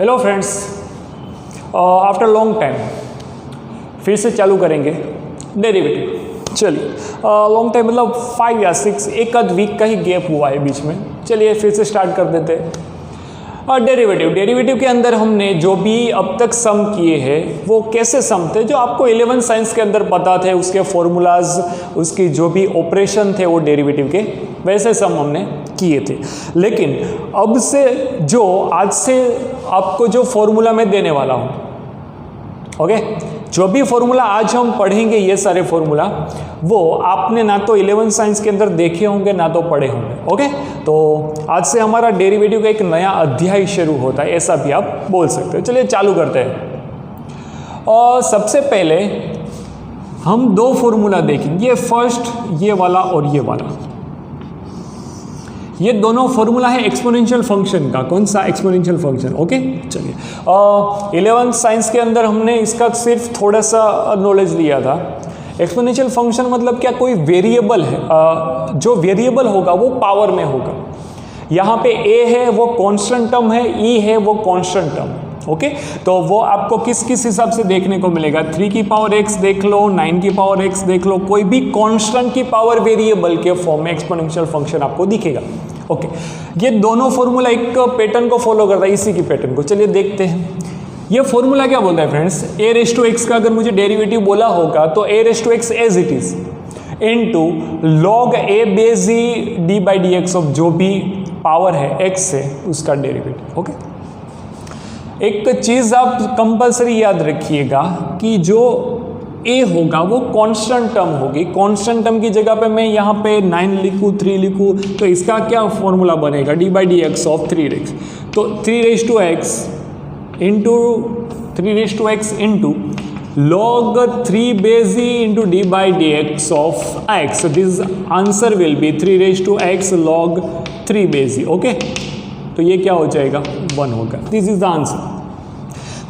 Hello friends, after long time फिर से चालू करेंगे डेरिवेटिव। चलिए, लॉन्ग टाइम मतलब 5 या 6 एक आध वीक का ही गैप हुआ है बीच में। चलिए फिर से स्टार्ट कर देते हैं। डेरिवेटिव के अंदर हमने जो भी अब तक सम किए हैं वो कैसे सम थे, जो आपको 11 साइंस के अंदर पता थे, उसके फॉर्मूलाज, उसकी जो भी ऑपरेशन थे वो डेरिवेटिव के वैसे सम हमने किए थे। लेकिन अब से जो आज से आपको जो फॉर्मूला मैं देने वाला हूँ, ओके, जो भी फॉर्मूला आज हम पढ़ेंगे, ये सारे फॉर्मूला वो आपने ना तो 11 साइंस के अंदर देखे होंगे ना तो पढ़े होंगे। ओके, तो आज से हमारा डेरिवेटिव का एक नया अध्याय शुरू होता है, ऐसा भी आप बोल सकते हो। चलिए चालू करते हैं। और सबसे पहले हम दो फॉर्मूला देखेंगे, ये फर्स्ट, ये वाला और ये वाला। ये दोनों फॉर्मूला है एक्सपोनेंशियल फंक्शन का। कौन सा? Exponential function. ओके, चलिए 11th साइंस के अंदर हमने इसका सिर्फ थोड़ा सा नॉलेज लिया था। एक्सपोनेंशियल फंक्शन मतलब क्या? कोई वेरिएबल है, जो वेरिएबल होगा वो पावर में होगा। यहाँ पे a है वो कांस्टेंट टर्म है, e है वो कांस्टेंट टर्म। ओके, तो वो आपको किस किस हिसाब से देखने को मिलेगा? 3 की पावर x देख लो, 9 की पावर x देख लो, कोई भी कांस्टेंट की पावर वेरिएबल के फॉर्म में एक्सपोनेंशियल फंक्शन आपको दिखेगा। ओके, ये दोनों फॉर्मूला एक पैटर्न को फॉलो करता है, इसी की पैटर्न को। चलिए देखते हैं ये फॉर्मूला क्या बोलता है friends. a raise to x का अगर मुझे डेरिवेटिव बोला होगा तो a raise to x as it is into log a base e d by d x of जो भी पावर है x से उसका डेरिवेटिव। ओके, एक चीज आप कंपल्सरी याद रखिएगा कि जो a होगा वो कांस्टेंट टर्म होगी। कांस्टेंट टर्म की जगह पे मैं यहाँ पे 9 लिखूँ, 3 लिखूँ, तो इसका क्या फॉर्मूला बनेगा? d by d x of 3 raise, तो 3 raise to x into 3 raise to x into log 3 base e into d by d x of x। so this answer will be 3 raise to x log 3 base e। Okay, तो ये क्या हो जाएगा? 1 होगा। This is the answer.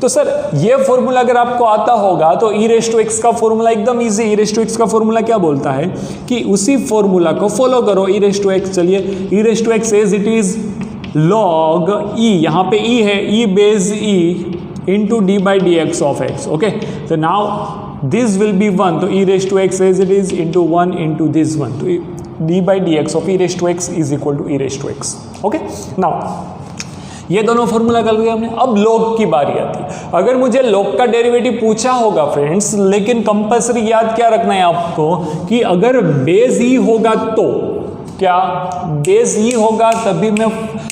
तो sir ये formula अगर आपको आता होगा तो e रेज टू एक्स का फॉर्मूला एकदम easy. e raise to x का फॉर्मूला क्या बोलता है कि उसी फॉर्मूला को फॉलो करो। e रेज टू एक्स, चलिए e raise to x as it is log e, यहाँ पे e है, e base e into d by d x of x. Okay, तो नाउ दिस विल बी 1, तो e raise to x as it is into 1 into this 1, तो d by d x of e raise to x is equal to e raise to x. Okay, now ये दोनों formula कर लिया हमने। अब log की बारी आती है। अगर मुझे log का डेरिवेटिव पूछा होगा फ्रेंड्स, लेकिन कंपल्सरी याद क्या रखना है आपको कि अगर बेस e होगा तो क्या? बेस e होगा तभी मैं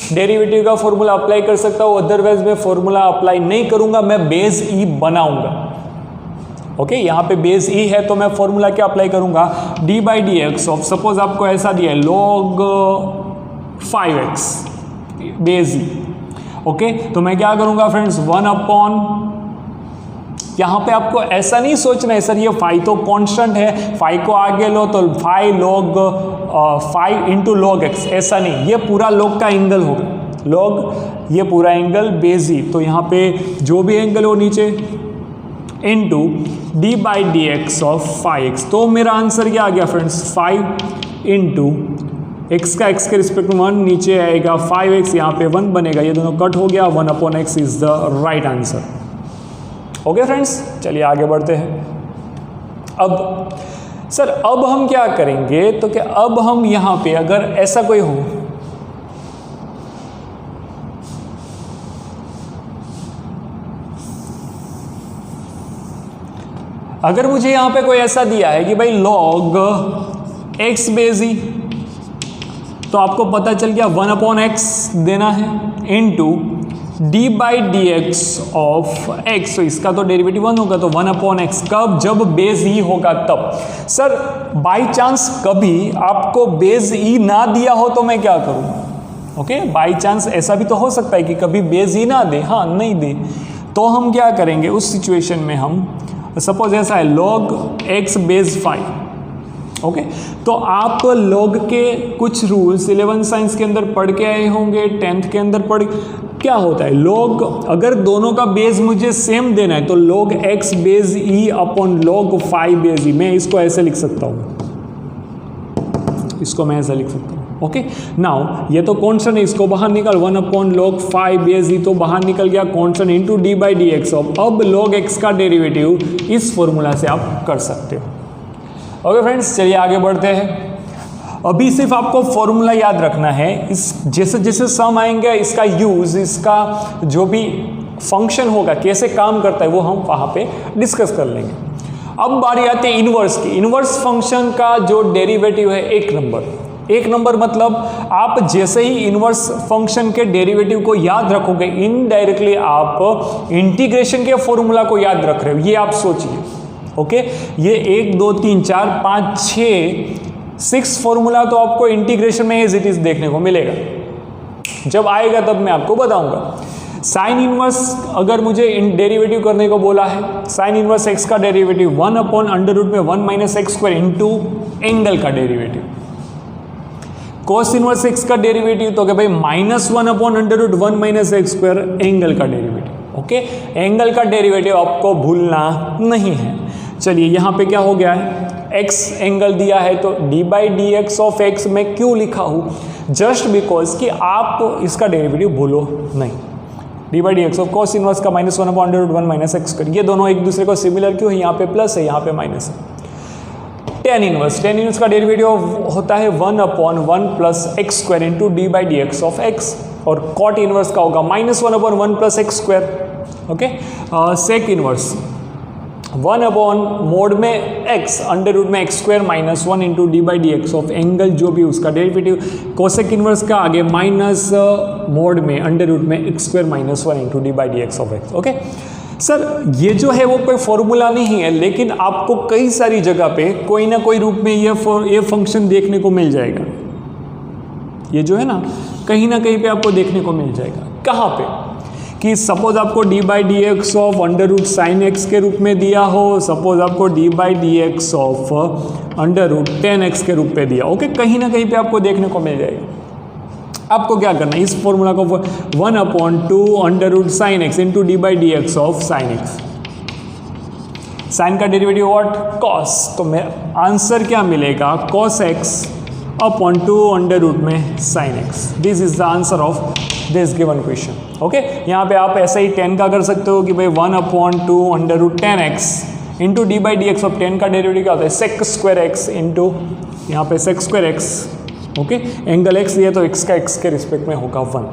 डेरिवेटिव का फॉर्मूला अप्लाई कर सकता हूँ, अदरवाइज मैं फॉर्मूला अप्लाई नहीं करूंगा, मैं बेस e बनाऊंगा। ओके, यहाँ पे बेस e है तो मैं फॉर्मूला क्या अप्लाई करूंगा? d by d x of, suppose आपको ऐसा दिया है log 5x base e। Okay, तो मैं क्या करूंगा फ्रेंड्स? 1 अपॉन, यहाँ पे आपको ऐसा नहीं सोचना है सर ये 5 तो कांस्टेंट है, 5 को आगे लो तो 5 log 5 इंटू log x, ऐसा नहीं, ये पूरा log का एंगल होगा। log ये पूरा एंगल बेस e, तो यहाँ पे जो भी एंगल हो नीचे into d by d x of 5x। तो मेरा आंसर क्या आ गया फ्रेंड्स? 5 इंटू x का x के रिस्पेक्ट में 1, नीचे आएगा 5x, यहाँ पे 1 बनेगा, ये दोनों कट हो गया, 1 upon x is the right answer. Okay friends, चलिए आगे बढ़ते हैं। अब सर अब हम क्या करेंगे, तो क्या अब हम यहाँ पे अगर ऐसा कोई हो, अगर मुझे यहाँ पे कोई ऐसा दिया है कि भाई log x बेस e, तो आपको पता चल गया 1 अपॉन x देना है into d by d x of x। तो इसका तो डेरिवेटिव 1 होगा, तो 1 अपॉन x। कब? जब बेस e होगा तब। सर बाई चांस कभी आपको बेस e ना दिया हो तो मैं क्या करूँ? ओके, बाई चांस ऐसा भी तो हो सकता है कि कभी बेस e ना दे, हाँ नहीं दे, तो हम क्या करेंगे उस सिचुएशन में? हम सपोज ऐसा है log x बेस 5। ओके, तो आप log के कुछ रूल्स 11 साइंस के अंदर पढ़ के आए होंगे, 10th के अंदर पढ़, क्या होता है log, अगर दोनों का बेस मुझे सेम देना है तो log x base e upon log 5 base e, मैं इसको ऐसे लिख सकता हूँ, इसको मैं ऐसा लिख सकता हूँ। ओके नाउ ये तो कॉन्स्टेंट है, इसको बाहर निकाल, 1/log5 तो बाहर निकल गया constant into d by d x of, अब log x का डेरिवेटिव इस फॉर्मूला से आप कर सकते हो। ओके फ्रेंड्स, चलिए आगे बढ़ते हैं। अभी सिर्फ आपको फॉर्मूला याद रखना है, इस जैसे जैसे सम आएंगे इसका यूज, इसका जो भी फंक्शन होगा कैसे काम करता है वो हम वहाँ पे डिस्कस कर लेंगे। अब बारी आती है इनवर्स की। इनवर्स फंक्शन का जो डेरिवेटिव है 1 नंबर मतलब आप जैसे ही इनवर्स फंक्शन के डेरिवेटिव को याद रखोगे इनडायरेक्टली आप इंटीग्रेशन के फॉर्मूला को याद रख रहे हो, ये आप सोचिए। ओके ये 1 2 3 4 5 6 फॉर्मूला तो आपको इंटीग्रेशन में एज इट इज देखने को मिलेगा, जब आएगा तब मैं आपको बताऊंगा। साइन इनवर्स अगर मुझे डेरिवेटिव करने को बोला है, साइन इनवर्स एक्स का डेरिवेटिव 1/√1 - x² इंटू एंगल का डेरिवेटिव। कॉस इनवर्स एक्स का डेरिवेटिव तो क्या भाई -1/√1 - x² एंगल का डेरिवेटिव। ओके एंगल का डेरिवेटिव आपको भूलना नहीं है। चलिए यहाँ पे क्या हो गया है, x एंगल दिया है तो d by d x of x में क्यों लिखा हूँ, जस्ट बिकॉज कि आप इसका डेरिवेटिव भूलो नहीं। D by d x of cos inverse का -1/√1 - x², ये दोनों एक दूसरे को सिमिलर क्यों है, यहाँ पे प्लस है यहाँ पे माइनस है। टेन इनवर्स का डेरिवेटिव होता है 1/1 + x² into d by d x of x, और कॉट इनवर्स का होगा -1/1 + x²। Okay sec inverse 1/mod में x अंडर रूट में x² -1 into d by d x of angle जो भी उसका डेरिवेटिव। कोसेक इनवर्स का आगे माइनस मोड में अंडर रूट में x² -1 into d by d x of x. Okay sir ये जो है वो कोई फॉर्मूला नहीं है, लेकिन आपको कई सारी जगह पे कोई ना कोई रूप में ये फंक्शन देखने को मिल जाएगा। ये जो है ना कहीं पे आपको देखने को मिल जाएगा। कहाँ पे कि सपोज आपको D by d x of √sin x के रूप में दिया हो, सपोज आपको D by d x of √10 x के रूप में दिया। ओके कहीं ना कहीं पे आपको देखने को मिल जाएगा। आपको क्या करना है, इस फॉर्मूला को 1/2 √sin x into d by d x of sin x। Sine का डेरिवेटिव व्हाट, cos, तो मैं आंसर क्या मिलेगा cos x upon 2 √ sin x। This is the answer of this given question. Okay यहाँ पे आप ऐसा ही 10 का कर सकते हो कि भाई 1/2 √10x into d by d x of 10 का डेरिवेटिव क्या होता है sec² x इंटू यहाँ पे sec² x। Okay angle x दिया तो x का x के रिस्पेक्ट में होगा 1।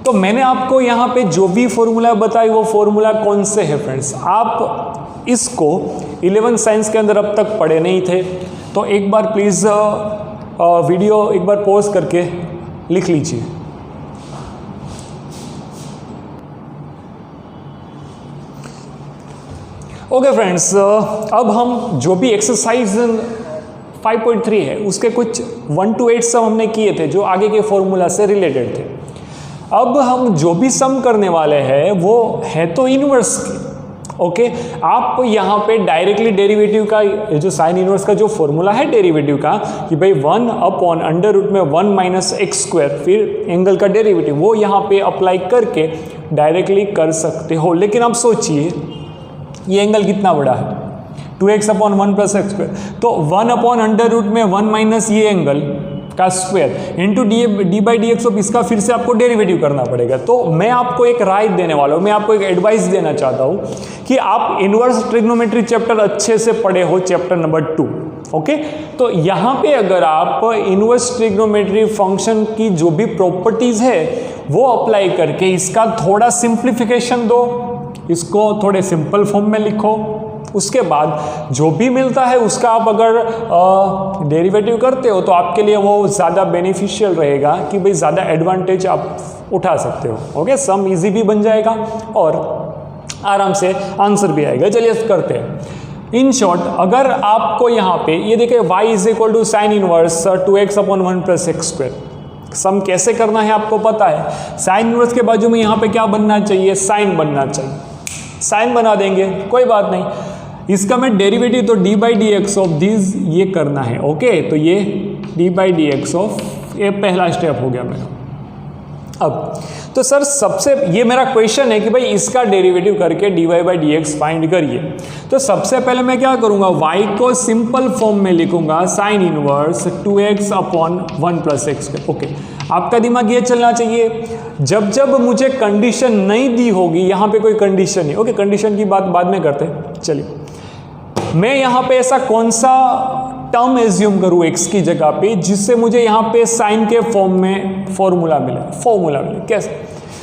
तो मैंने आपको यहाँ पे जो भी फॉर्मूला बताई वो फॉर्मूला कौन से है फ्रेंड्स, आप इसको 11 साइंस के अंदर अब तक पढ़े नहीं थे तो एक बार प्लीज़ वीडियो एक बार पॉज करके लिख लीजिए। ओके फ्रेंड्स अब हम जो भी एक्सरसाइज 5.3 है उसके कुछ 1 to 8 सम हमने किए थे जो आगे के फॉर्मूला से रिलेटेड थे। अब हम जो भी सम करने वाले हैं वो है तो इनवर्स की। ओके आप यहाँ पे डायरेक्टली डेरिवेटिव का जो साइन इनवर्स का जो फॉर्मूला है डेरिवेटिव का कि भाई 1/√1 - x², फिर एंगल का डेरिवेटिव वो यहाँ पे अप्लाई करके डायरेक्टली कर सकते हो। लेकिन आप सोचिए ये एंगल कितना बड़ा है 2x/1 + x², तो 1/√1 - ये एंगल का square into d by d x of इसका फिर से आपको डेरिवेटिव करना पड़ेगा। तो मैं आपको एक राय देने वाला हूँ, मैं आपको एक एडवाइस देना चाहता हूँ कि आप इनवर्स ट्रिग्नोमेट्री चैप्टर अच्छे से पढ़े हो, चैप्टर नंबर 2। ओके तो यहाँ पे अगर आप इनवर्स ट्रिग्नोमेट्री फंक्शन की जो भी प्रॉपर्टीज़ है वो अप्लाई करके इसका थोड़ा सिंप्लीफिकेशन दो, इसको थोड़े सिंपल फॉर्म में लिखो, उसके बाद जो भी मिलता है उसका आप अगर डेरिवेटिव करते हो तो आपके लिए वो ज़्यादा बेनिफिशियल रहेगा कि भाई ज़्यादा एडवांटेज आप उठा सकते हो। ओके सम इजी भी बन जाएगा और आराम से आंसर भी आएगा। चलिए करते हैं। इन शॉर्ट अगर आपको यहाँ पे ये देखिए y = sin inverse 2x/1 + x², सम कैसे करना है आपको पता है। साइन इनवर्स के बाजू में यहाँ पे क्या बनना चाहिए, साइन बनना चाहिए, साइन बना देंगे कोई बात नहीं। इसका मैं डेरिवेटिव तो d by d x of this ये करना है। ओके तो ये D by d x of ये पहला स्टेप हो गया मेरा। अब तो सर सबसे ये मेरा क्वेश्चन है कि भाई इसका डेरिवेटिव करके dy by d x find करिए। तो सबसे पहले मैं क्या करूँगा, y को सिंपल फॉर्म में लिखूंगा sign inverse 2x upon 1 plus x. Okay, आपका दिमाग ये चलना चाहिए जब जब मुझे कंडीशन नहीं दी होगी, यहाँ पे कोई कंडीशन नहीं, ओके कंडीशन की बात बाद में करते हैं। चलिए मैं यहाँ पे ऐसा कौन सा टर्म एज्यूम करूँ x की जगह पे जिससे मुझे यहाँ पे साइन के फॉर्म में फॉर्मूला मिले। कैसे?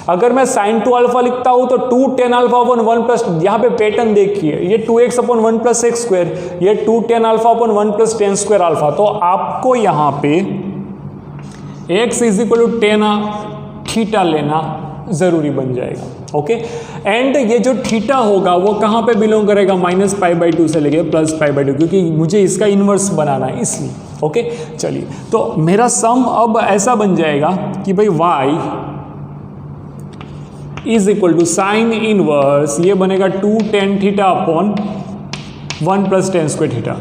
अगर मैं साइन 2 अल्फा लिखता हूँ तो 2 tan अल्फा अपॉन 1 प्लस, यहाँ पे पैटर्न देखिए, ये 2x upon 1 plus x square, ये 2 tan alpha upon 1 plus tan square alpha. तो आपको यहाँ पे x is equal to tan theta लेना जरूरी बन जाएगा। ओके, एंड ये जो थीटा होगा वो कहाँ पे बिलोंग करेगा, माइनस पाई बाई 2 से लेके प्लस पाई बाई 2, क्योंकि मुझे इसका इन्वर्स बनाना है इसलिए। ओके चलिए, तो मेरा सम अब ऐसा बन जाएगा कि भाई y is equal to sine inverse, ये बनेगा 2 tan theta upon 1 plus tan square theta.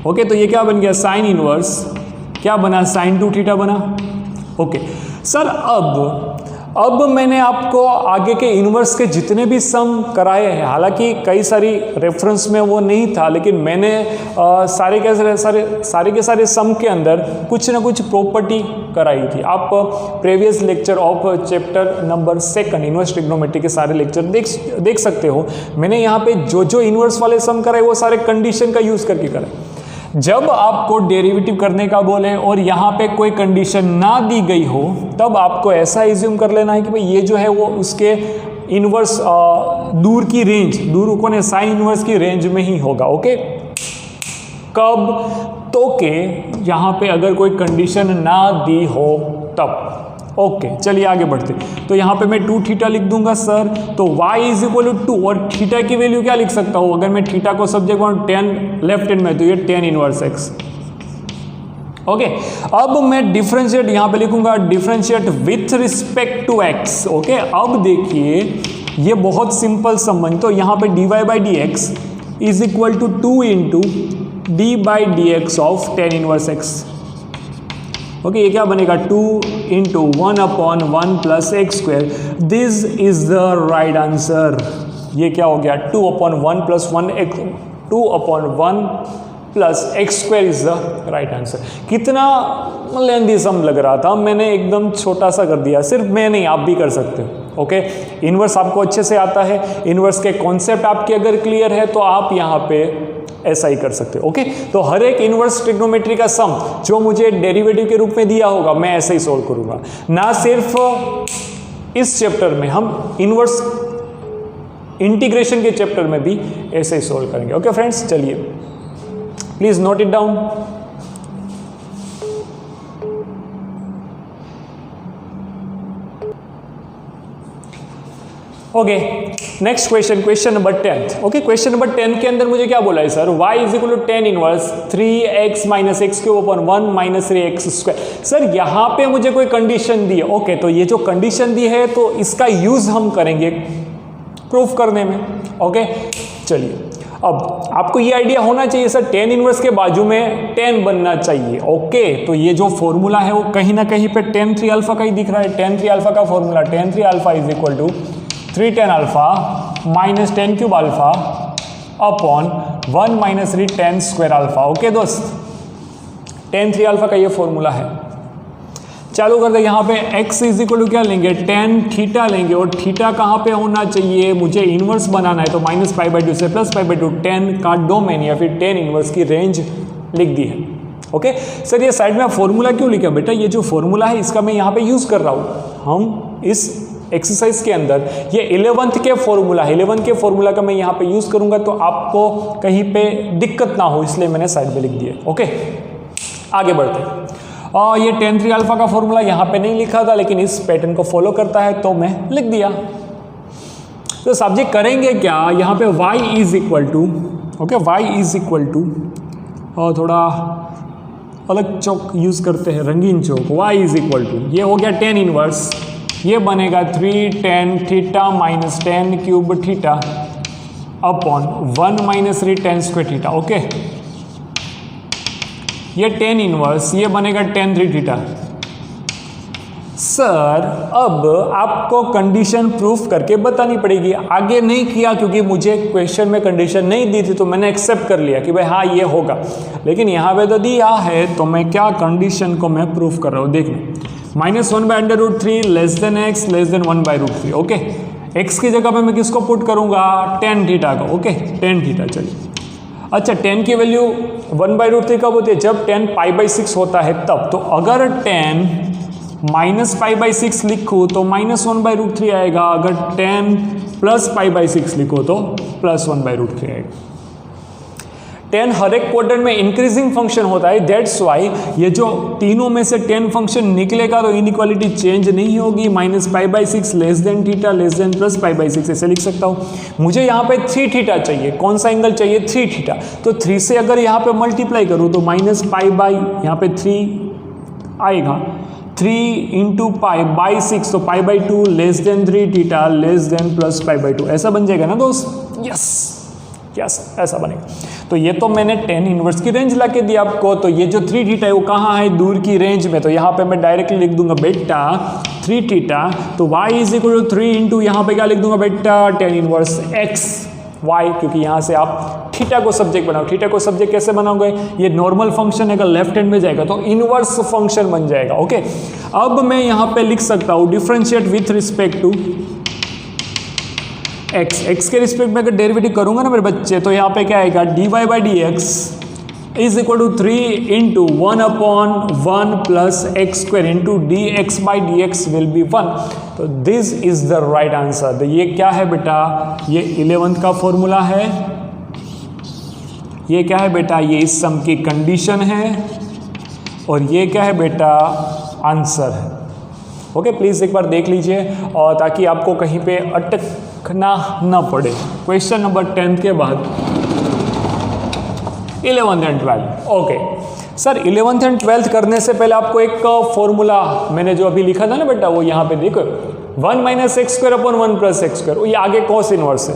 Okay, तो ये क्या बन गया, साइन इनवर्स क्या बना, साइन 2 थीटा बना। ओके सर, अब मैंने आपको आगे के इन्वर्स के जितने भी सम कराए हैं, हालांकि कई सारी रेफरेंस में वो नहीं था, लेकिन मैंने सारे के सारे सम के अंदर कुछ ना कुछ प्रॉपर्टी कराई थी। आप previous lecture of chapter number 2 inverse trigonometry के सारे लेक्चर देख सकते हो। मैंने यहाँ पे जो इन्वर्स वाले सम कराए वो सारे कंडीशन का यूज़ करके कराए। जब आपको डेरिवेटिव करने का बोले और यहाँ पे कोई कंडीशन ना दी गई हो, तब आपको ऐसा एज्यूम कर लेना है कि भाई ये जो है वो उसके इन्वर्स दूर की रेंज, दूर कौन है, साइन इन्वर्स की रेंज में ही होगा। ओके, कब, तो के यहाँ पे अगर कोई कंडीशन ना दी हो तब। ओके चलिए आगे बढ़ते। तो यहाँ पे मैं 2 थीटा लिख दूंगा सर, तो y इज इक्वल टू 2, और थीटा की वैल्यू क्या लिख सकता हूँ, अगर मैं थीटा को सब्जेक्ट मानूं 10 लेफ्ट हैंड में, तो ये 10 इनवर्स x। ओके, अब मैं डिफरेंशिएट यहाँ पे लिखूंगा, differentiate with respect to x। Okay, अब देखिए ये बहुत सिंपल संबंध, तो यहाँ पे dy by d x is equal to 2 into d by d x of 10 inverse x। Okay, ये क्या बनेगा, 2 into 1 upon 1 plus x square. This is the right answer. ये क्या हो गया, 2 upon 1 plus 1 x, 2 upon 1 plus x square is the right answer. कितना lengthy sum लग रहा था, मैंने एकदम छोटा सा कर दिया। सिर्फ मैं नहीं, आप भी कर सकते हो। ओके, इन्वर्स आपको अच्छे से आता है, इन्वर्स के कॉन्सेप्ट आपके अगर क्लियर है तो आप यहाँ पे ऐसा ही कर सकते हो। ओके, तो हर एक इन्वर्स ट्रिग्नोमेट्री का सम जो मुझे डेरिवेटिव के रूप में दिया होगा मैं ऐसे ही सोल्व करूंगा। ना सिर्फ इस चैप्टर में, हम इन्वर्स इंटीग्रेशन के चैप्टर में भी ऐसे ही सोल्व करेंगे। ओके फ्रेंड्स, चलिए please note it down. Okay, next question, question number 10। Okay, question number 10 के अंदर मुझे क्या बोला है sir, y is equal to 10 inverse 3x minus x cube upon 1 minus 3x square. Sir यहाँ पे मुझे कोई कंडीशन दी है। ओके, तो ये जो कंडीशन दी है तो इसका यूज हम करेंगे प्रूफ करने में। ओके चलिए, अब आपको ये आइडिया होना चाहिए सर, 10 इनवर्स के बाजू में 10 बनना चाहिए। ओके, तो ये जो फॉर्मूला है वो कहीं ना कहीं पे tan 3 अल्फा का ही दिख रहा है। tan 3 अल्फा का formula, tan 3 alpha is equal to 3 tan alpha minus 10 cube alpha upon 1 minus 3 tan square alpha. Okay दोस्त, tan 3 अल्फा का ये फॉर्मूला है। चालू कर दे, यहाँ पे x इज इक्वल टू क्या लेंगे, tan थीटा लेंगे, और थीटा कहाँ पे होना चाहिए, मुझे इन्वर्स बनाना है, तो माइनस पाई बाई 2 से प्लस पाई बाई 2, tan का डोमेन या फिर tan इन्वर्स की रेंज लिख दी है। ओके सर, ये साइड में फॉर्मूला क्यों लिखा बेटा, ये जो फॉर्मूला है इसका मैं यहाँ पे यूज कर रहा हूँ। हम इस एक्सरसाइज के अंदर ये 11th के फॉर्मूला, 11th के फॉर्मूला का मैं यहाँ पे यूज करूंगा, तो आपको कहीं पे दिक्कत ना हो, इसलिए मैंने साइड पे लिख दिया। ओके आगे बढ़ते हैं। ये tan 3 अल्फा का फॉर्मूला यहाँ पे नहीं लिखा था, लेकिन इस पैटर्न को फॉलो करता है तो मैं लिख दिया। तो सब्जेक्ट करेंगे क्या, यहाँ पे y is equal to, okay y is equal to, और थोड़ा अलग चौक यूज करते हैं, रंगीन chalk. y is equal to, ये हो गया tan इनवर्स, ये बनेगा 3 tan theta minus 10 cube theta upon 1 minus 3 tan square theta. Okay, ये tan इनवर्स, ये बनेगा tan 3 थीटा, सर अब आपको कंडीशन प्रूफ करके बतानी पड़ेगी, आगे नहीं किया क्योंकि मुझे क्वेश्चन में कंडीशन नहीं दी थी तो मैंने एक्सेप्ट कर लिया कि भाई हाँ ये होगा, लेकिन यहाँ पे तो दिया है तो मैं क्या कंडीशन को मैं प्रूफ कर रहा हूँ। देखना -1/√3 less than x less than 1/√3। Okay, x की जगह पे मैं किसको पुट करूँगा, tan थीटा को। Okay, tan theta. चलिए, अच्छा tan की वैल्यू 1/√3 कब होती है, जब tan π/6 होता है तब। तो अगर tan -π/6 लिखूँ तो -1/√3 आएगा, अगर tan +π/6 लिखो तो +1/√3 आएगा। tan हर एक क्वाड्रेंट में इंक्रीजिंग फंक्शन होता है, दैट्स वाई ये जो तीनों में से tan फंक्शन निकलेगा तो इनइक्वालिटी चेंज नहीं होगी। -π/6 less than theta less than +π/6 ऐसे लिख सकता हूँ। मुझे यहाँ पे 3 थीटा चाहिए, कौन सा एंगल चाहिए, 3 थीटा। तो 3 से अगर यहाँ पे मल्टीप्लाई करूँ तो -π यहाँ पे 3 आएगा, 3 × π/6 तो π/2 less than 3 theta less than +π/2 ऐसा बन जाएगा ना दोस्त। यस यस, ऐसा बनेगा। तो ये तो मैंने tan इनवर्स की रेंज ला के दी आपको। तो ये जो 3 थीटा है वो कहाँ है, दूर की रेंज में। तो यहाँ पे मैं डायरेक्टली लिख दूंगा बेटा 3 थीटा, तो y = 3 × यहाँ पे क्या लिख दूंगा बेटा, tan इनवर्स x y, क्योंकि यहाँ से आप थीटा को सब्जेक्ट बनाओ। थीटा को सब्जेक्ट कैसे बनाओगे, ये नॉर्मल फंक्शन है, अगर लेफ्ट हैंड में जाएगा तो इनवर्स फंक्शन बन जाएगा। ओके, अब मैं यहाँ पे लिख सकता हूँ differentiate with respect to x के रिस्पेक्ट में अगर डेरिवेटिव करूंगा ना मेरे बच्चे, तो यहाँ पे क्या आएगा, dy/dx = 3 × 1/1 + x² × dx/dx will be 1। तो this is the right answer. तो ये क्या है बेटा, ये 11th का फॉर्मूला है। ये क्या है बेटा, ये इस सम की कंडीशन है, और ये क्या है बेटा, आंसर है। ओके, प्लीज़ एक बार देख लीजिए, और ताकि आपको कहीं पे अटकना न पड़े। क्वेश्चन नंबर 10 के बाद 11th and 12th। Okay sir, 11th and 12th करने से पहले आपको एक फॉर्मूला मैंने जो अभी लिखा था ना बेटा, वो यहाँ पे देखो, 1 - x² 1 + x², ये आगे कॉस इनवर्स है।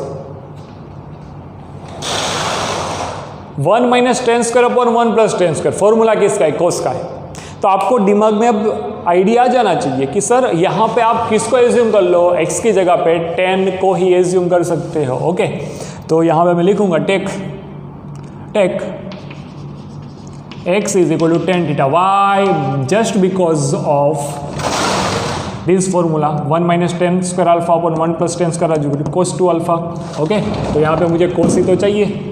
1 - tan² 1 + tan², फॉर्मूला किसका है, कॉस का है। तो आपको दिमाग में अब आइडिया आ जाना चाहिए कि सर यहाँ पे आप किसको एज्यूम कर लो, x की जगह पे tan को ही एज्यूम कर सकते हो। ओके, तो यहाँ पे मैं लिखूंगा take x = tan theta, y just because of this formula 1 - tan² α 1 + tan² cos 2 α। Okay, तो यहाँ पे मुझे cos ही तो चाहिए।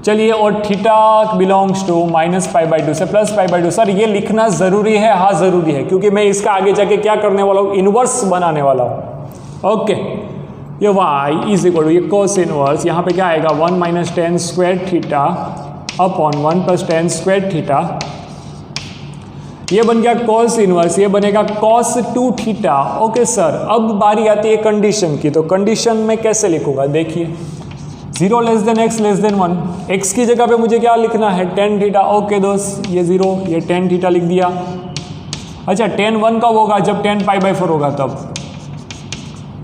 चलिए, और थीटा बिलोंग्स टू -π/2 से +π/2। सर ये लिखना ज़रूरी है, हाँ ज़रूरी है, क्योंकि मैं इसका आगे जाके क्या करने वाला हूँ, इनवर्स बनाने वाला हूँ। ओके, ये y = ये cos इनवर्स, यहाँ पे क्या आएगा, 1 - tan² theta upon 1 + tan² theta, ये बन गया cos इनवर्स, ये बनेगा cos 2 थीटा। ओके सर, अब बारी आती है कंडीशन की। तो कंडीशन में कैसे लिखूंगा, देखिए 0 less then x less than 1, x की जगह पे मुझे क्या लिखना है, tan थीटा। ओके दोस्त, ये 0, ये tan थीटा लिख दिया। अच्छा, tan 1 कब होगा, जब tan π/4 होगा तब।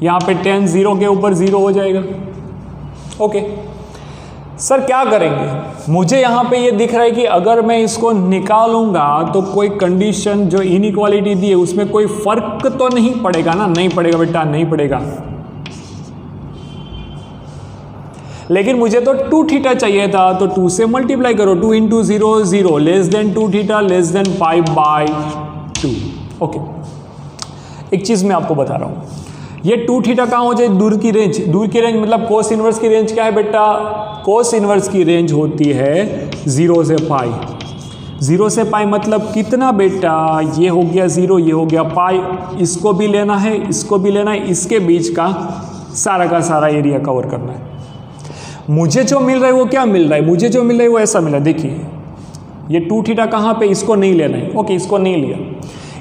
यहाँ पे tan 0 के ऊपर 0 हो जाएगा। ओके सर, क्या करेंगे, मुझे यहाँ पे ये दिख रहा है कि अगर मैं इसको निकालूंगा तो कोई कंडीशन जो इनइक्वालिटी दी है उसमें कोई फर्क तो नहीं पड़ेगा ना, नहीं पड़ेगा बेटा, नहीं पड़ेगा। लेकिन मुझे तो 2 थीटा चाहिए था, तो 2 से मल्टीप्लाई करो, 2 × 0 0 less than 2 theta less than π/2। Okay, एक चीज़ मैं आपको बता रहा हूँ, ये 2 थीटा कहाँ हो जाए, दूर की रेंज। दूर की रेंज मतलब कोस इनवर्स की रेंज क्या है बेटा, कोस इनवर्स की रेंज होती है 0 से π। 0 से π मतलब कितना बेटा, ये हो गया 0, ये हो गया π, इसको भी लेना है, इसको भी लेना है, इसके बीच का सारा एरिया कवर करना है। मुझे जो मिल रहा है वो क्या मिल रहा है, मुझे जो मिल रहा है वो ऐसा मिला। देखिए, ये 2 थीटा कहाँ पे, इसको नहीं लेना है। ओके, इसको नहीं लिया,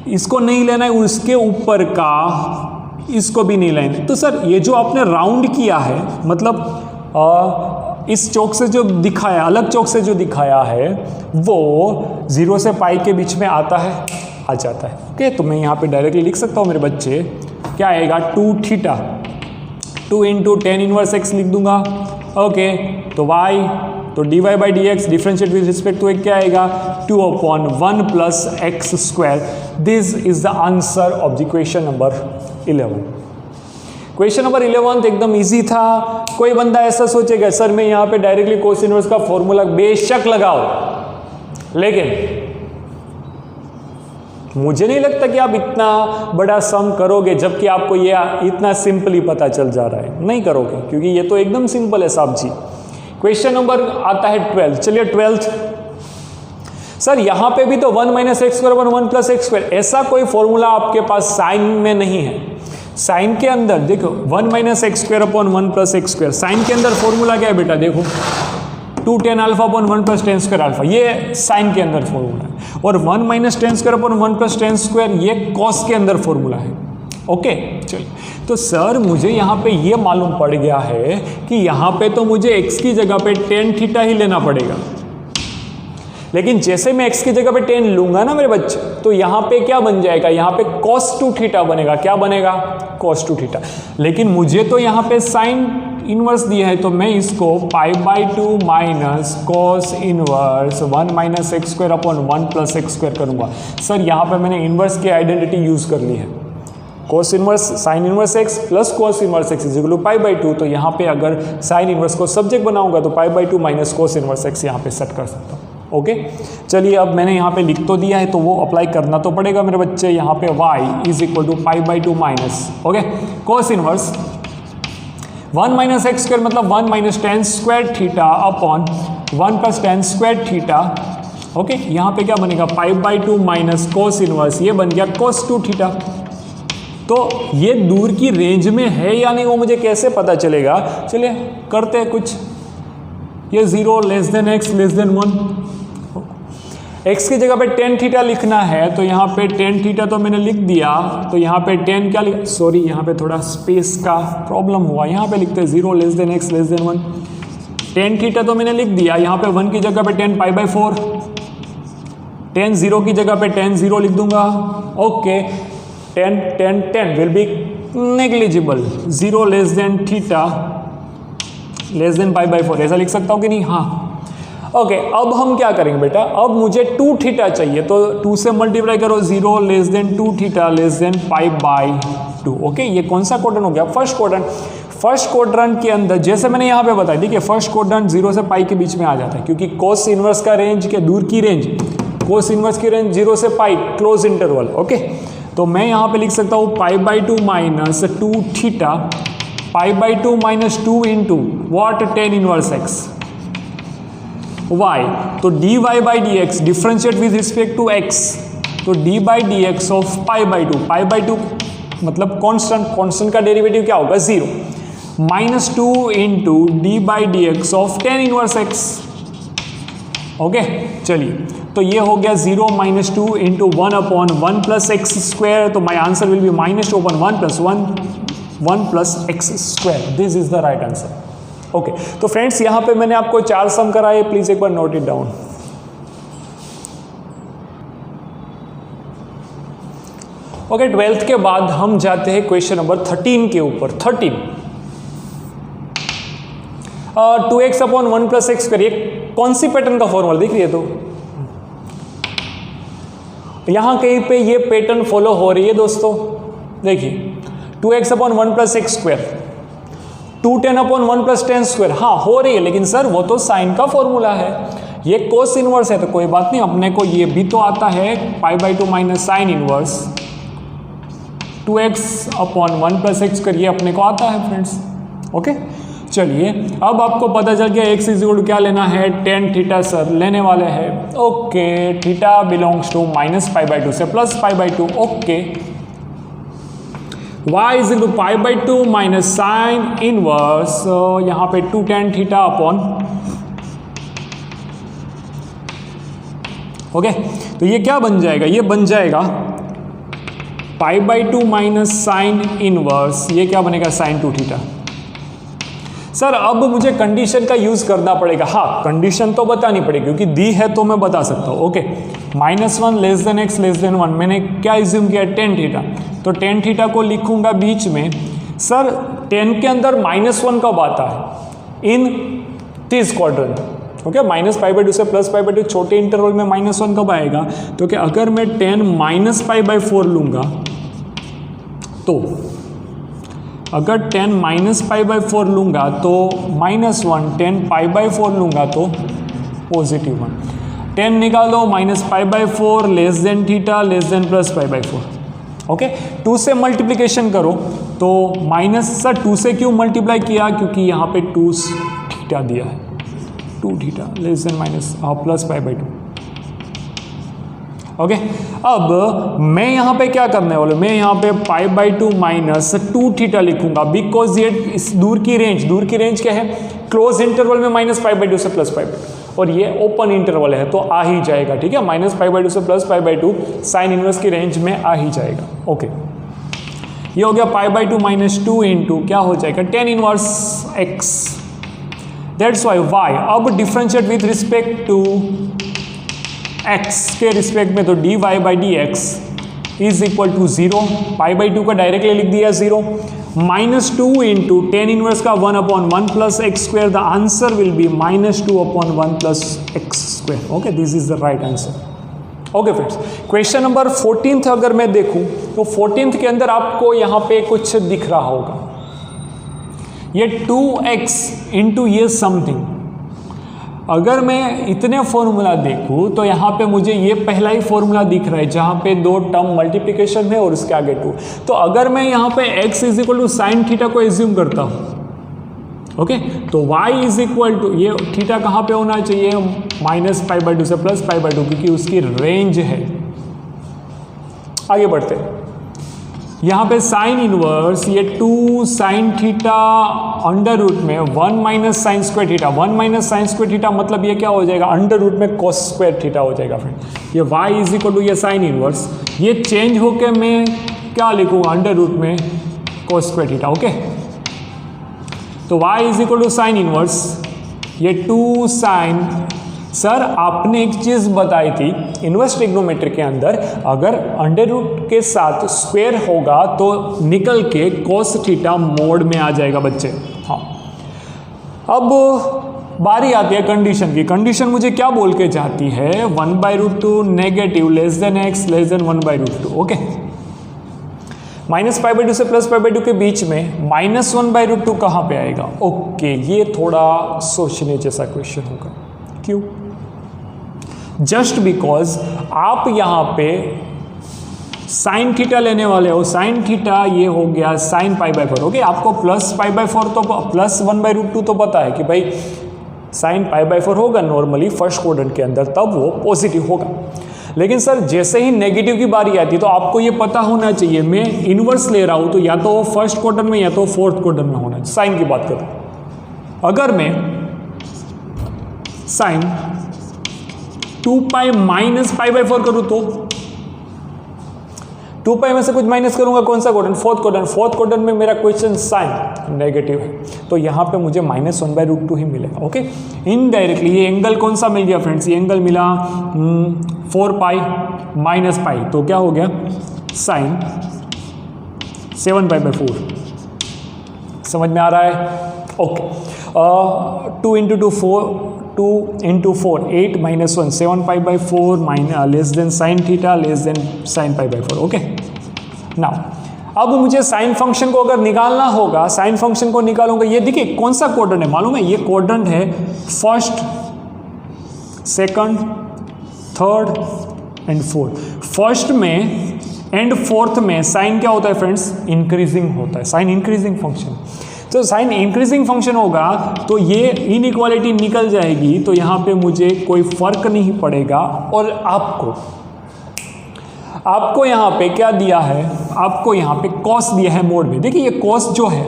इसको नहीं लेना है, उसके ऊपर का इसको भी नहीं लेना है। तो सर ये जो आपने राउंड किया है, मतलब इस चौक से जो दिखाया, अलग चौक से जो दिखाया है, वो 0 से π के बीच में आता है, आ जाता है। ओके, तो मैं यहाँ पे डायरेक्टली लिख सकता हूँ मेरे बच्चे, क्या आएगा, 2 थीटा 2 × tan इनवर्स x लिख दूंगा। ओके, तो y, तो तो dy by d x differentiate with respect to क्या आएगा 2/1 plus x square. This is the answer of the question number 11। Question number 11 एकदम इजी था। कोई बंदा ऐसा सोचेगा सर मैं यहाँ पे डायरेक्टली कोस इनवर्स का फॉर्मूला, बेशक लगाओ, लेकिन मुझे नहीं लगता कि आप इतना बड़ा सम करोगे जबकि आपको ये इतना सिंपली पता चल जा रहा है। नहीं करोगे क्योंकि ये तो एकदम सिंपल है साहब जी। क्वेश्चन नंबर आता है 12। चलिए 12th। सर यहाँ पे भी तो 1 minus x square 1 plus x square, ऐसा कोई फॉर्मूला आपके पास साइन में नहीं है। साइन के अंदर देखो 1 minus x square upon 1 plus x square, sine के अंदर फॉर्मूला क्या है बेटा, देखो 2 tan alpha upon 1 plus tan square alpha, ये साइन के अंदर फॉर्मूला है। और 1 minus tan square upon 1 plus tan square ये कॉस के अंदर फॉर्मूला है। ओके चलिए, तो सर मुझे यहाँ पे ये मालूम पड़ गया है कि यहाँ पे तो मुझे x की जगह पे tan थीटा ही लेना पड़ेगा, लेकिन जैसे मैं x की जगह पे tan लूंगा ना मेरे बच्चे, तो यहाँ पे क्या बन जाएगा, यहाँ पे cos 2 थीटा बनेगा। क्या बनेगा, cos 2 थीटा। लेकिन मुझे तो यहाँ पे साइन इनवर्स दिया है, तो मैं इसको π/2 minus cos inverse 1 minus x square upon 1 plus x square करूँगा। सर यहाँ पे मैंने इनवर्स की आइडेंटिटी यूज़ कर ली है, cos inverse sine inverse x plus cos inverse x is equal to π/2। तो यहाँ पे अगर साइन इनवर्स को सब्जेक्ट बनाऊंगा तो π/2 माइनस कॉस इनवर्स एक्स यहाँ पे सेट कर सकता हूँ। ओके चलिए, अब मैंने यहाँ पे लिख तो दिया है तो वो अप्लाई करना तो पड़ेगा मेरे बच्चे। यहाँ पे y is equal to π/2 minus okay cos inverse 1 minus x square मतलब 1 minus tan square theta upon 1 plus tan square theta. Okay यहाँ पे क्या बनेगा, π/2 माइनस कॉस इनवर्स, ये बन गया cos 2 थीटा। तो ये दूर की रेंज में है या नहीं वो मुझे कैसे पता चलेगा। चलिए करते हैं कुछ। ये 0 less then x less than 1, x की जगह पे tan थीटा लिखना है तो यहाँ पे tan थीटा तो मैंने लिख दिया, तो यहाँ पे tan क्या लिखा, सॉरी यहाँ पे थोड़ा स्पेस का प्रॉब्लम हुआ, यहाँ पे लिखते हैं 0 less then x less than 1। tan theta तो मैंने लिख दिया, यहाँ पे 1 की जगह पे tan π/4, tan 0 की जगह पे tan 0 लिख दूंगा। Okay tan will be negligible, 0 less than theta less than π/4, ऐसा लिख सकता हूँ कि नहीं, हाँ। ओके अब हम क्या करेंगे बेटा, अब मुझे 2 थीटा चाहिए, तो 2 से मल्टीप्लाई करो, 0 less than 2 theta less than π/2। Okay ये कौन सा क्वाड्रेंट हो गया, फर्स्ट क्वाड्रेंट। फर्स्ट क्वाड्रेंट के अंदर जैसे मैंने यहाँ पे बताया, ठीक है, फर्स्ट क्वाड्रेंट 0 से पाई के बीच में आ जाता है, क्योंकि कोस इनवर्स का रेंज के दूर की रेंज, कोस इनवर्स की रेंज 0 से पाई क्लोज इंटरवल। ओके तो मैं यहाँ पे लिख सकता हूँ π/2 minus 2 theta, π/2 minus 2 into what tan inverse x y, तो dy by d x differentiate with respect to x, तो d by d x of π/2 मतलब कांस्टेंट का डेरिवेटिव क्या होगा 0, minus 2 into d by d x of tan inverse x। Okay चलिए, तो ये हो गया 0 minus 2 into 1/1 plus x square, तो my answer will B minus 2 upon 1 plus x square. This is the right answer. Okay तो friends यहाँ पे मैंने आपको 4 सम कराए, प्लीज एक बार note it down. Okay 12th के बाद हम जाते हैं क्वेश्चन नंबर 13 के ऊपर। 13 2x upon 1 plus x square, ये कौन सी पैटर्न का फॉर्मूला दिख रही है, तो यहां कहीं पे ये पैटर्न फॉलो हो रही है दोस्तों। देखिए 2x upon 1 plus x square, 2 tan upon 1 plus tan square, हाँ हो रही है, लेकिन सर वो तो साइन का फॉर्मूला है, ये कोस इनवर्स है, तो कोई बात नहीं, अपने को ये भी तो आता है π/2 minus sine inverse 2x upon 1 plus x square, ये अपने को आता है फ्रेंड्स। ओके चलिए, अब आपको पता चल गया x इज इक्वल टू क्या लेना है, tan थीटा सर लेने वाले हैं। Okay theta belongs to minus π/2 से plus π/2। Okay y is equal to π/2 minus sine inverse, यहाँ पे 2 tan थीटा अपॉन, ओके तो ये क्या बन जाएगा, ये बन जाएगा π/2 माइनस साइन इनवर्स, ये क्या बनेगा साइन 2 थीटा। सर अब मुझे कंडीशन का यूज करना पड़ेगा, हाँ कंडीशन तो बतानी पड़ेगी क्योंकि दी है तो मैं बता सकता हूँ। Okay -1 less than x less than 1, मैंने क्या इज्यूम किया tan थीटा, तो tan थीटा को लिखूंगा बीच में। सर tan के अंदर -1 कब आता है, in this quadrant, okay, minus pi by two से प्लस पाई बाई टू, छोटे इंटरवल में -1 कब आएगा? तो क्या अगर मैं 10 माइनस पाई बाई 4 लूँगा तो अगर 10 माइनस पाई बाई 4 लूँगा तो -1, 10 पाई बाई 4 लूँगा तो +1, 10 निकालो minus pi by 4 less than theta less then plus pi by 4। Okay, 2 से मल्टीप्लिकेशन करो तो माइनस, सर 2 से क्यों मल्टीप्लाई किया? क्योंकि यहाँ पे 2 थीटा दिया है, 2 theta less then minus plus pi by 2। Okay, अब मैं यहाँ पे क्या करने वाला हूँ? मैं यहाँ पे पाई बाई 2 माइनस 2 थीटा लिखूंगा, बिकॉज ये इस दूर की रेंज क्या है? क्लोज इंटरवल में माइनस पाई बाई 2 से प्लस पाई बाई 2, और ये ओपन इंटरवल है तो आ ही जाएगा। ठीक है, माइनस पाई बाई 2 से plus pi by 2 sign inverse की रेंज में आ ही जाएगा। ओके, ये हो गया पाई बाई 2 माइनस 2 इंटू क्या हो जाएगा? Tan inverse x, that's y y. अब differentiate with respect to x के रिस्पेक्ट में, तो dy by d x is equal to 0, pi by 2 का डायरेक्टली लिख दिया 0, -2 इंटू टेन इनवर्स का 1/1 plus x square, the answer will B -2/1 plus x square. Okay, this is the right answer. Okay friends, question number 14th अगर मैं देखूं तो 14th के अंदर आपको यहाँ पे कुछ दिख रहा होगा, ये 2x इंटू ये समथिंग। अगर मैं इतने फॉर्मूला देखूं तो यहाँ पे मुझे ये पहला ही फॉर्मूला दिख रहा है जहाँ पे 2 टर्म मल्टीप्लिकेशन है और उसके आगे 2। तो अगर मैं यहाँ पे x is equal to sine theta को एज्यूम करता हूँ, ओके, तो y इज इक्वल टू, ये थीटा कहाँ पे होना चाहिए? माइनस पाई बाई 2 से प्लस पाई बाई 2, क्योंकि उसकी रेंज है। आगे बढ़ते हैं, यहाँ पे साइन इनवर्स ये 2 साइन थीटा अंडर रूट में 1 minus sine square theta, 1 minus sine square theta मतलब ये क्या हो जाएगा? अंडर रूट में कॉस स्क्वायर थीटा हो जाएगा फ्रेंड। ये y इज इक्वल टू ये साइन इनवर्स, ये चेंज होके मैं क्या लिखूँगा? अंडर रूट में कॉस स्क्वायर थीटा। ओके, तो y is equal to sine inverse ये 2 साइन। सर आपने एक चीज़ बताई थी इनवर्स ट्रिग्नोमेट्री के अंदर, अगर अंडर रूट के साथ स्क्वायर होगा तो निकल के कॉस थीटा मोड में आ जाएगा बच्चे। हाँ, अब बारी आती है कंडीशन की। कंडीशन मुझे क्या बोल के जाती है? 1/√2 negative less than x less than 1/√2। Okay, minus pi by 2 से प्लस पाई बाई 2 के बीच में -1/√2 कहाँ पे आएगा? ओके, ये थोड़ा सोचने जैसा क्वेश्चन होगा। क्यों? जस्ट बिकॉज आप यहाँ पे साइन थीटा लेने वाले हो, साइन थीटा ये हो गया साइन पाई बाई 4। ओके, आपको प्लस पाई बाई 4 तो प्लस 1/√2 तो पता है कि भाई साइन पाई बाई 4 होगा नॉर्मली फर्स्ट क्वाड्रेंट के अंदर, तब वो पॉजिटिव होगा। लेकिन सर जैसे ही नेगेटिव की बारी आती है तो आपको ये पता होना चाहिए मैं इनवर्स ले रहा हूँ तो या तो वो फर्स्ट क्वाड्रेंट में या तो फोर्थ क्वाड्रेंट में होना चाहिए। साइन की बात करूँ, अगर मैं sine 2 pi minus pi by 4 करूँ तो 2 पाई में से कुछ माइनस करूंगा, कौन सा quadrant? Fourth quadrant. Fourth quadrant में मेरा क्वेश्चन साइन नेगेटिव है तो यहाँ पे मुझे -1/√2 ही मिलेगा। ओके, इनडायरेक्टली ये एंगल कौन सा मिल गया फ्रेंड्स? ये एंगल मिला 4 पाई माइनस पाई, तो क्या हो गया? Sine 7 pi by 4। समझ में आ रहा है? Okay, 2 into 2 4, 2 into 4 8 minus 1 7 pi by 4 less than sine theta less than sine pi by 4। Okay, now अब मुझे साइन फंक्शन को अगर निकालना होगा, साइन फंक्शन को निकालूंगा। ये देखिए कौन सा क्वाड्रेंट है मालूम है? ये क्वाड्रेंट है first, second, third and fourth. First में एंड फोर्थ में साइन क्या होता है फ्रेंड्स? इंक्रीजिंग होता है, साइन इंक्रीजिंग फंक्शन। तो साइन इंक्रीजिंग फंक्शन होगा तो ये इनइक्वालिटी निकल जाएगी, तो यहाँ पे मुझे कोई फर्क नहीं पड़ेगा। और आपको यहाँ पे क्या दिया है? आपको यहाँ पे कॉस दिया है मोड में। देखिए ये कॉस जो है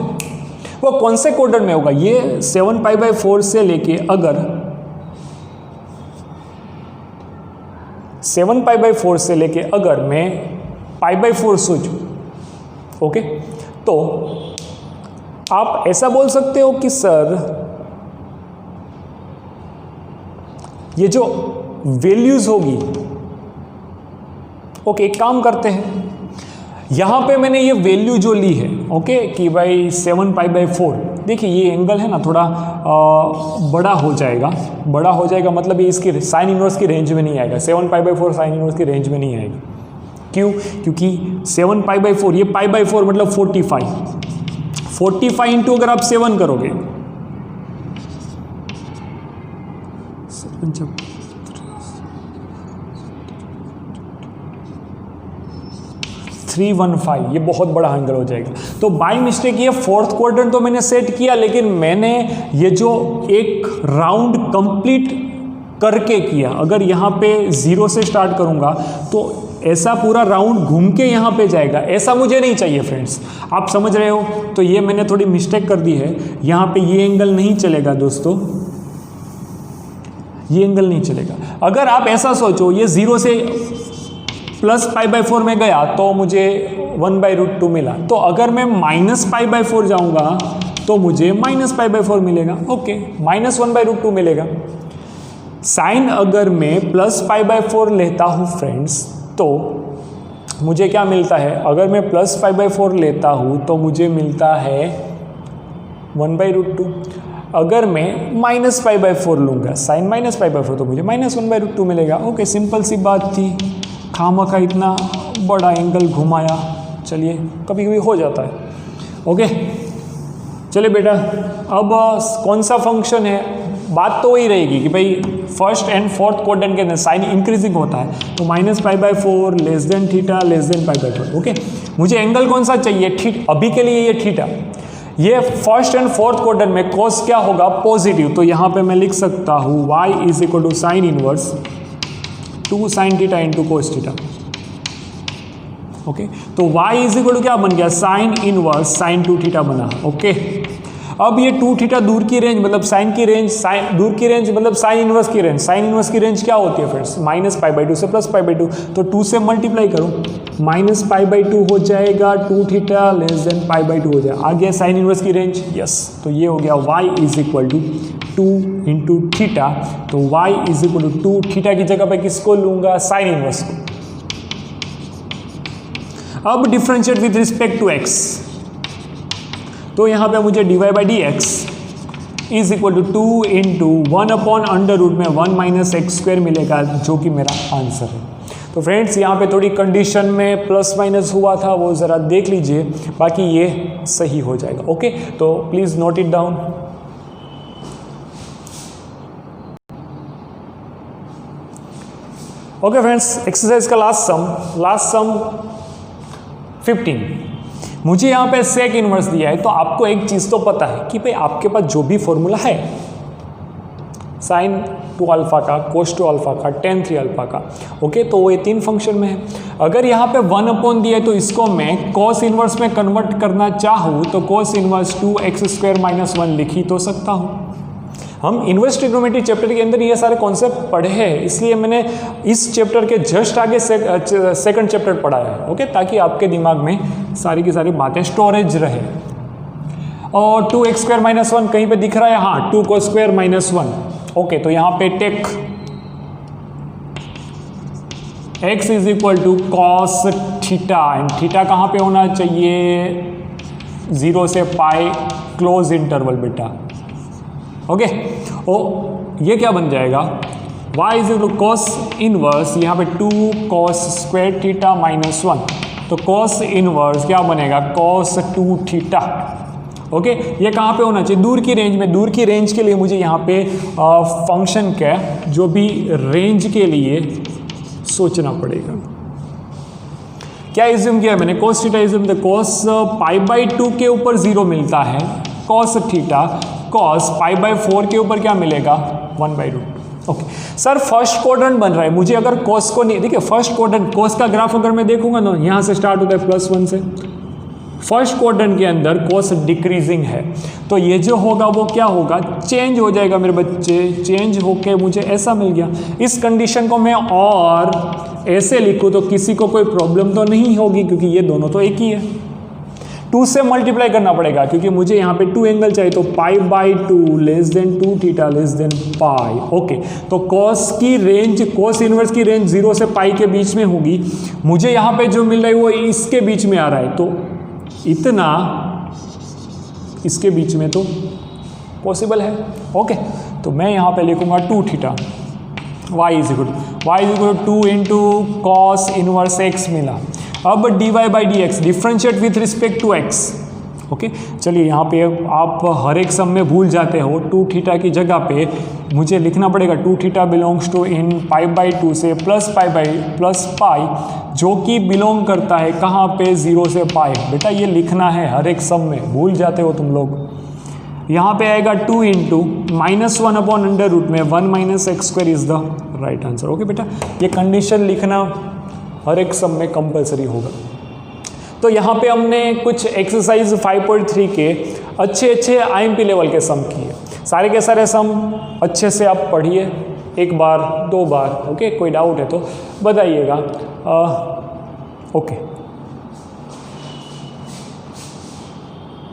वो कौन से क्वाड्रेंट में होगा? ये 7 पाई बाई 4 से लेके अगर 7 पाई बाई 4 से लेके अगर मैं पाई बाई 4 सोचूं, ओके, तो आप ऐसा बोल सकते हो कि सर ये जो वैल्यूज होगी, ओके, एक काम करते हैं, यहां पे मैंने ये वैल्यू जो ली है, ओके, कि भाई 7 पाई बाई 4 देखिए ये एंगल है ना थोड़ा बड़ा हो जाएगा मतलब ये इसकी साइन इनवर्स की रेंज में नहीं आएगा, 7π/4 साइन इनवर्स की रेंज में नहीं आएगा। क्यों? क्योंकि 7π/4 ये π/4 मतलब 45 इंटू अगर आप 7 करोगे 315, ये बहुत बड़ा एंगल हो जाएगा। तो बाय मिस्टेक ये फोर्थ क्वाड्रेंट तो मैंने सेट किया, लेकिन मैंने ये जो एक राउंड कंप्लीट करके किया, अगर यहाँ पे 0 से स्टार्ट करूँगा तो ऐसा पूरा राउंड घूम के यहाँ पे जाएगा, ऐसा मुझे नहीं चाहिए फ्रेंड्स, आप समझ रहे हो। तो ये मैंने थोड़ी मिस्टेक कर दी है, यहाँ पे ये एंगल नहीं चलेगा दोस्तों, ये एंगल नहीं चलेगा। अगर आप ऐसा सोचो ये 0 से प्लस π/4 में गया तो मुझे 1/√2 मिला, तो अगर मैं -π/4 जाऊंगा तो मुझे -π/4 मिलेगा, ओके, -1/√2 मिलेगा। साइन अगर मैं प्लस π/4 लेता हूँ फ्रेंड्स तो मुझे क्या मिलता है, अगर मैं प्लस π/4 लेता हूँ तो मुझे मिलता है 1/√2। अगर मैं -π/4 लूँगा, साइन -π/4 तो मुझे -1/√2 मिलेगा। ओके, सिंपल सी बात थी, खामखा इतना बड़ा एंगल घुमाया, चलिए कभी कभी हो जाता है। ओके चलिए बेटा, अब कौन सा फंक्शन है, बात तो वही रहेगी कि भाई फर्स्ट एंड फोर्थ क्वाड्रेंट के अंदर साइन इंक्रीजिंग होता है, तो -π/4 less than theta less than π/4। Okay, मुझे एंगल कौन सा चाहिए, थीटा, अभी के लिए ये थीटा। ये फर्स्ट एंड फोर्थ क्वाड्रेंट में कॉस क्या होगा, पॉजिटिव, तो यहाँ पे मैं लिख सकता हूँ y = sine inverse 2 sin theta into cos theta. Okay, तो y क्या बन गया, साइन इनवर्स sin 2 थीटा बना। ओके, अब ये 2 थीटा दूर की रेंज मतलब साइन की रेंज, साइन दूर की रेंज मतलब साइन इनवर्स की रेंज। साइन इनवर्स की रेंज क्या होती है फ्रेंड्स, -π/2 से +π/2, तो 2 से मल्टीप्लाई करो, -π/2 हो जाएगा, 2 थीटा लेस देन π/2 हो जाएगा। आ गया साइन इनवर्स की रेंज, यस। तो ये हो गया y = 2 इंटू थीटा, तो y = 2, थीटा की जगह पे किसको लूंगा, साइन इनवर्स को। अब differentiate with respect to x, तो यहाँ पे मुझे dy/dx = 2 इंटू 1/√, में 1 - x² मिलेगा, जो कि मेरा आंसर है। तो फ्रेंड्स यहाँ पे थोड़ी कंडीशन में प्लस माइनस हुआ था, वो ज़रा देख लीजिए, बाकी ये सही हो जाएगा। ओके, तो please note it down. Okay friends, exercise का लास्ट सम 15। मुझे यहाँ पे सेक इनवर्स दिया है, तो आपको एक चीज़ तो पता है कि भाई आपके पास जो भी फॉर्मूला है साइन 2 अल्फा का, कोस 2 अल्फा का, tan 3 अल्फा का, ओके, तो वो ये 3 फंक्शन में है। अगर यहाँ पे 1 दिया है तो इसको मैं कॉस इनवर्स में कन्वर्ट करना चाहूँ तो कॉस इनवर्स 2x² - 1 लिख ही तो सकता हूँ। हम इन्वर्स ट्रिग्नोमेट्री चैप्टर के अंदर ये सारे कॉन्सेप्ट पढ़े हैं, इसलिए मैंने इस चैप्टर के जस्ट आगे सेकंड चैप्टर पढ़ाया है। ओके, ताकि आपके दिमाग में सारी की सारी बातें स्टोरेज रहे। और 2x² - 1 कहीं पे दिख रहा है, हाँ, 2cos² - 1। ओके, तो यहाँ पे take x = cos theta, and theta कहाँ पे होना चाहिए, 0 से पाई क्लोज इंटरवल बेटा। ओके, ओ ये क्या बन जाएगा, y = cos इनवर्स, यहाँ पे 2cos² थीटा - 1, तो cos इनवर्स क्या बनेगा, cos 2 थीटा। ओके, ये कहाँ पे होना चाहिए, दूर की रेंज में। दूर की रेंज के लिए मुझे यहाँ पे फंक्शन का जो भी रेंज के लिए सोचना पड़ेगा। क्या इज्यूम किया मैंने, cos थीटा इज्यूम, तो cos π/2 के ऊपर 0 मिलता है, cos थीटा cos π/4 के ऊपर क्या मिलेगा, 1/√2। ओके सर, फर्स्ट क्वाड्रेंट बन रहा है, मुझे अगर cos को नहीं, देखिए फर्स्ट क्वाड्रेंट cos का ग्राफ अगर मैं देखूंगा ना, यहाँ से स्टार्ट होता है +1 से, फर्स्ट क्वाड्रेंट के अंदर cos डिक्रीजिंग है, तो ये जो होगा वो क्या होगा, चेंज हो जाएगा मेरे बच्चे, चेंज होके मुझे ऐसा मिल गया। इस कंडीशन को मैं और ऐसे लिखूँ तो किसी को कोई प्रॉब्लम तो नहीं होगी, क्योंकि ये दोनों तो एक ही है। 2 से मल्टीप्लाई करना पड़ेगा, क्योंकि मुझे यहाँ पे 2 एंगल चाहिए, तो π/2 less than 2 theta less than pi. Okay, तो cos की रेंज, cos इनवर्स की रेंज 0 से पाई के बीच में होगी। मुझे यहाँ पे जो मिल रहा है वो इसके बीच में आ रहा है, तो इतना इसके बीच में तो पॉसिबल है। ओके, तो मैं यहाँ पे लिखूँगा 2 theta, y is equal to 2 into cos inverse x मिला। अब dy by d x differentiate with respect to x। Okay, चलिए यहाँ पे आप हर एक सम में भूल जाते हो, 2 थीटा की जगह पे मुझे लिखना पड़ेगा 2 theta belongs to in pi by 2 से प्लस पाई जो कि बिलोंग करता है कहाँ पे, 0 से पाई। बेटा ये लिखना है हर एक सम में, भूल जाते हो तुम लोग। यहाँ पे आएगा 2 इंटू -1 अपॉन अंडर रूट में 1 minus x square is the right answer. Okay बेटा, ये कंडीशन लिखना हर एक सम में कंपलसरी होगा। तो यहाँ पे हमने कुछ एक्सरसाइज 5.3 के अच्छे IMP लेवल के सम किए। सारे के सारे सम अच्छे से आप पढ़िए, 1 बार 2 बार। ओके, कोई डाउट है तो बताइएगा। ओके।